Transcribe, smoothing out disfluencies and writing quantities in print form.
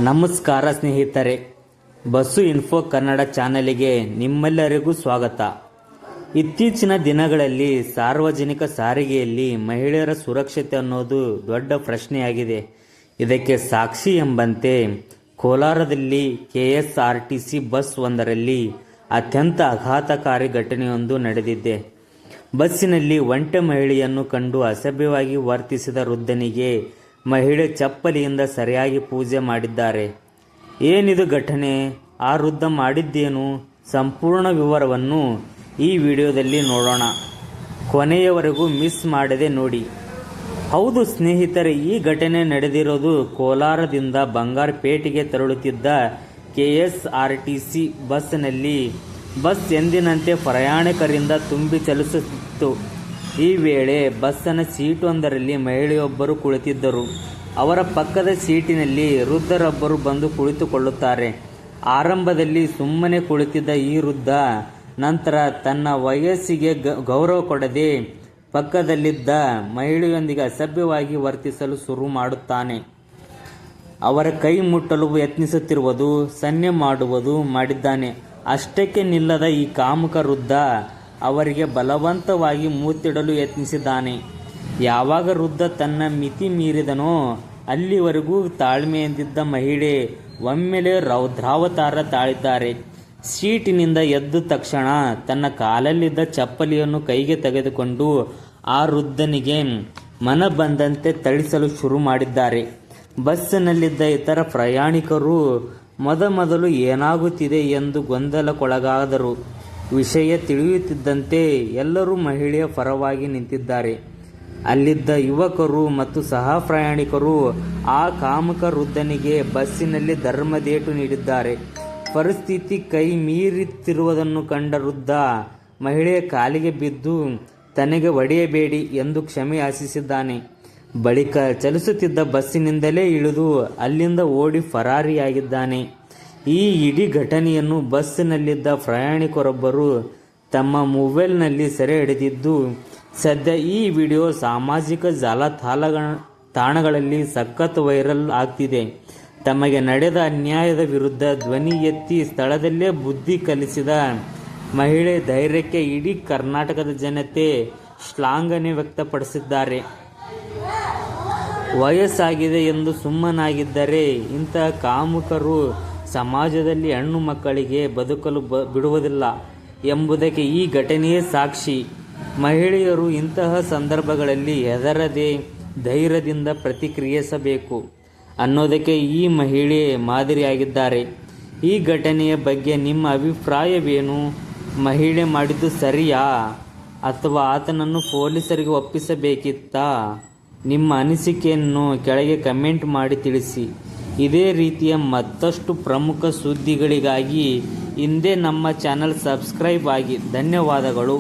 ನಮಸ್ಕಾರ ಸ್ನೇಹಿತರೆ, bus info Kannada ಚಾನಲಿಗೆ ನಿಮ್ಮೆಲ್ಲರಿಗೂ ಸ್ವಾಗತ. ಇತ್ತೀಚಿನ ದಿನಗಳಲ್ಲಿ ಸಾರ್ವಜನಿಕ ಸಾರಿಗೆಯಲ್ಲಿ ಮಹಿಳೆಯರ ಸುರಕ್ಷತೆ ಅನ್ನೋದು ದೊಡ್ಡ ಪ್ರಶ್ನೆಯಾಗಿದೆ. ಇದಕ್ಕೆ ಸಾಕ್ಷಿ ಎಂಬಂತೆ ಕೋಲಾರದಲ್ಲಿ KSRTC ಬಸ್ ಒಂದರಲ್ಲಿ ಅತ್ಯಂತ ಆಘಾತಕಾರಿ ಘಟನೆಯೊಂದು ನಡೆದಿದೆ. ಬಸ್ಸಿನಲ್ಲಿ ಒಂಟೆ ಮಹಿಳೆಯನ್ನು ಕಂಡು ಅಸಭ್ಯವಾಗಿ ವರ್ತಿಸಿದ ವೃದ್ಧನಿಗೆ ಮಹಿಳೆ ಚಪ್ಪಲಿಯಿಂದ ಸರಿಯಾಗಿ ಪೂಜೆ ಮಾಡಿದ್ದಾರೆ. ಏನಿದು ಘಟನೆ? ಆ ವೃದ್ಧ ಮಾಡಿದ್ದೇನು? ಸಂಪೂರ್ಣ ವಿವರವನ್ನು ಈ ವಿಡಿಯೋದಲ್ಲಿ ನೋಡೋಣ. ಕೊನೆಯವರೆಗೂ ಮಿಸ್ ಮಾಡದೆ ನೋಡಿ. ಹೌದು ಸ್ನೇಹಿತರೆ, ಈ ಘಟನೆ ನಡೆದಿರೋದು ಕೋಲಾರದಿಂದ ಬಂಗಾರಪೇಟೆಗೆ ತೆರಳುತ್ತಿದ್ದ KSRTC ಬಸ್ನಲ್ಲಿ. ಬಸ್ ಎಂದಿನಂತೆ ಪ್ರಯಾಣಿಕರಿಂದ ತುಂಬಿ ಚಲಿಸುತ್ತಿತ್ತು. ಈ ವೇಳೆ ಬಸ್ಸಿನ ಸೀಟೊಂದರಲ್ಲಿ ಮಹಿಳೆಯೊಬ್ಬರು ಕುಳಿತಿದ್ದರು. ಅವರ ಪಕ್ಕದ ಸೀಟಿನಲ್ಲಿ ವೃದ್ಧರೊಬ್ಬರು ಬಂದು ಕುಳಿತುಕೊಳ್ಳುತ್ತಾರೆ. ಆರಂಭದಲ್ಲಿ ಸುಮ್ಮನೆ ಕುಳಿತಿದ್ದ ಈ ವೃದ್ಧ ನಂತರ ತನ್ನ ವಯಸ್ಸಿಗೆ ಗೌರವ ಕೊಡದೆ ಪಕ್ಕದಲ್ಲಿದ್ದ ಮಹಿಳೆಯೊಂದಿಗೆ ಅಸಭ್ಯವಾಗಿ ವರ್ತಿಸಲು ಶುರು ಮಾಡುತ್ತಾನೆ. ಅವರ ಕೈ ಮುಟ್ಟಲು ಯತ್ನಿಸುತ್ತಿರುವುದು, ಸನ್ನೆ ಮಾಡುವುದು ಮಾಡಿದ್ದಾನೆ. ಅಷ್ಟಕ್ಕೆ ನಿಲ್ಲದ ಈ ಕಾಮುಕ ವೃದ್ಧ ಅವರಿಗೆ ಬಲವಂತವಾಗಿ ಮೂತಿಡಲು ಯತ್ನಿಸಿದ್ದಾನೆ. ಯಾವಾಗ ವೃದ್ಧ ತನ್ನ ಮಿತಿ ಮೀರಿದನೋ ಅಲ್ಲಿವರೆಗೂ ತಾಳ್ಮೆಯಿಂದಿದ್ದ ಮಹಿಳೆ ಒಮ್ಮೆಲೆ ರೌದ್ರಾವತಾರ ತಾಳಿದ್ದಾರೆ. ಸೀಟಿನಿಂದ ಎದ್ದ ತಕ್ಷಣ ತನ್ನ ಕಾಲಲ್ಲಿದ್ದ ಚಪ್ಪಲಿಯನ್ನು ಕೈಗೆ ತೆಗೆದುಕೊಂಡು ಆ ವೃದ್ಧನಿಗೆ ಮನ ಬಂದಂತೆ ಥಳಿಸಲು ಶುರು ಮಾಡಿದ್ದಾರೆ. ಬಸ್ಸಿನಲ್ಲಿದ್ದ ಇತರ ಪ್ರಯಾಣಿಕರು ಮೊದಲು ಏನಾಗುತ್ತಿದೆ ಎಂದು ಗೊಂದಲಕ್ಕೊಳಗಾದರು. ವಿಷಯ ತಿಳಿಯುತ್ತಿದ್ದಂತೆ ಎಲ್ಲರೂ ಮಹಿಳೆಯ ಪರವಾಗಿ ನಿಂತಿದ್ದಾರೆ. ಅಲ್ಲಿದ್ದ ಯುವಕರು ಮತ್ತು ಸಹ ಪ್ರಯಾಣಿಕರು ಆ ಕಾಮುಕ ವೃದ್ಧನಿಗೆ ಬಸ್ಸಿನಲ್ಲಿ ಧರ್ಮದೇಟು ನೀಡಿದ್ದಾರೆ. ಪರಿಸ್ಥಿತಿ ಕೈ ಮೀರುತ್ತಿರುವುದನ್ನು ಕಂಡ ವೃದ್ಧ ಮಹಿಳೆಯ ಕಾಲಿಗೆ ಬಿದ್ದು ತನಗೆ ಹೊಡೆಯಬೇಡಿ ಎಂದು ಕ್ಷಮೆ ಯಾಚಿಸಿದ್ದಾನೆ. ಬಳಿಕ ಚಲಿಸುತ್ತಿದ್ದ ಬಸ್ಸಿನಿಂದಲೇ ಇಳಿದು ಅಲ್ಲಿಂದ ಓಡಿ ಫರಾರಿಯಾಗಿದ್ದಾನೆ. ಈ ಇಡೀ ಘಟನೆಯನ್ನು ಬಸ್ಸಿನಲ್ಲಿದ್ದ ಪ್ರಯಾಣಿಕರೊಬ್ಬರು ತಮ್ಮ ಮೊಬೈಲ್ನಲ್ಲಿ ಸೆರೆ ಹಿಡಿದಿದ್ದು, ಸದ್ಯ ಈ ವಿಡಿಯೋ ಸಾಮಾಜಿಕ ಜಾಲತಾಣಗಳಲ್ಲಿ ಸಖತ್ ವೈರಲ್ ಆಗ್ತಿದೆ. ತಮಗೆ ನಡೆದ ಅನ್ಯಾಯದ ವಿರುದ್ಧ ಧ್ವನಿ ಎತ್ತಿ ಸ್ಥಳದಲ್ಲೇ ಬುದ್ಧಿ ಕಲಿಸಿದ ಮಹಿಳೆ ಧೈರ್ಯಕ್ಕೆ ಇಡೀ ಕರ್ನಾಟಕದ ಜನತೆ ಶ್ಲಾಘನೆ ವ್ಯಕ್ತಪಡಿಸಿದ್ದಾರೆ. ವಯಸ್ಸಾಗಿದೆ ಎಂದು ಸುಮ್ಮನಾಗಿದ್ದರೆ ಇಂತಹ ಕಾಮುಕರು ಸಮಾಜದಲ್ಲಿ ಹೆಣ್ಣು ಮಕ್ಕಳಿಗೆ ಬದುಕಲು ಬಿಡುವುದಿಲ್ಲ ಎಂಬುದಕ್ಕೆ ಈ ಘಟನೆಯೇ ಸಾಕ್ಷಿ. ಮಹಿಳೆಯರು ಇಂತಹ ಸಂದರ್ಭಗಳಲ್ಲಿ ಹೆದರದೆ ಧೈರ್ಯದಿಂದ ಪ್ರತಿಕ್ರಿಯಿಸಬೇಕು ಅನ್ನೋದಕ್ಕೆ ಈ ಮಹಿಳೆ ಮಾದರಿಯಾಗಿದ್ದಾರೆ. ಈ ಘಟನೆಯ ಬಗ್ಗೆ ನಿಮ್ಮ ಅಭಿಪ್ರಾಯವೇನು? ಮಹಿಳೆ ಮಾಡಿದ್ದು ಸರಿಯಾ ಅಥವಾ ಆತನನ್ನು ಪೊಲೀಸರಿಗೆ ಒಪ್ಪಿಸಬೇಕಿತ್ತಾ? ನಿಮ್ಮ ಅನಿಸಿಕೆಯನ್ನು ಕೆಳಗೆ ಕಮೆಂಟ್ ಮಾಡಿ ತಿಳಿಸಿ. ಇದೇ ರೀತಿಯ ಮತ್ತಷ್ಟು ಪ್ರಮುಖ ಸುದ್ದಿಗಳಿಗಾಗಿ ಹಿಂದೆ ನಮ್ಮ ಚಾನಲ್ ಸಬ್ಸ್ಕ್ರೈಬ್ ಆಗಿ. ಧನ್ಯವಾದಗಳು.